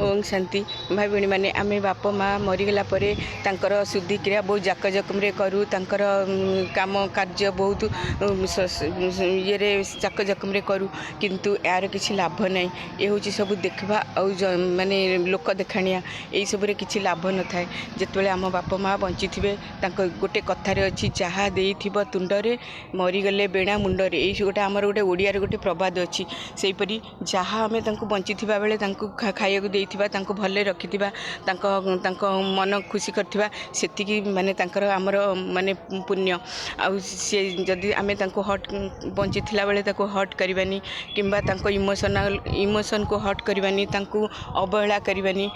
ओम शांति भाई भणी मैंने आम बाप माँ मरीगला शुद्धि क्रिया बहुत जाकजकम्रे करूँ काम कार्य बहुत ये जाकजकम्रे करूँ किंतु यार किसी लाभ ना ये हूँ सब देखा माने लोक देखाणिया यही सब किसी लाभ न थाए जिते आम बाप माँ बंची थे गोटे कथार अच्छी जहाँ तुंडरे मरीगले बेणा मुंडरे यही गोटे आमर गोटे ओडियार गोटे प्रबाद अच्छी सेपरी जहाँ आम बंची बेले खाया भले रखिथिबा मन खुशी करथिबा सेतिकी माने आमर माने पुण्य आउ से जदि आमे हट बंची थिला बेले हट करबानी किंबा इमोशन को हट करबानी अवहेला करबानी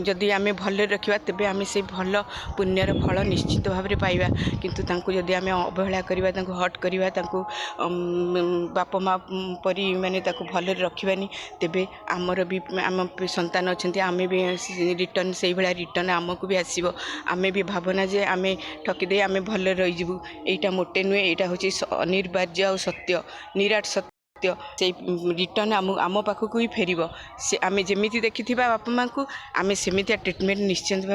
जदि आमे भले रखिबा तबे आमे से भल पुण्यर फल निश्चित भाव में पाइबा किंतु जदि आमे अवहेला करबा हट करबा बाप माँ परी माने भले रखिबानी तेबे आमर भी आम संतान अच्छा आम भी रिटर्न से भाया रिटर्न आमको भी आसो आम भी भावना जे आम ठकीदे आम भले रहीजु यहाँ मोटे नुहे यहाँ हूँ अनिर्बार्य और सत्य निराट सत्य से रिटर्न आम पाखक भी फेर से आम जमी देखी बापा माँ को आम सेमितिया ट्रिटमेंट निश्चित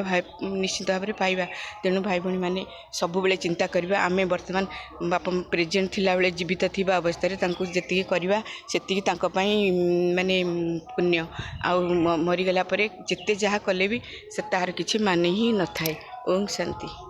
भाव में पाइबा तेणु भाई भणी मैंने सब बेले चिंता करवा आम बर्तमान बापा प्रेजेंट थिला बेले जीवित थिबा अवस्था जी करवा से माने पुण्य आउ मरीगला जिते जहाँ कले भी से तार किसी माने ही न थाए। ओम शांति।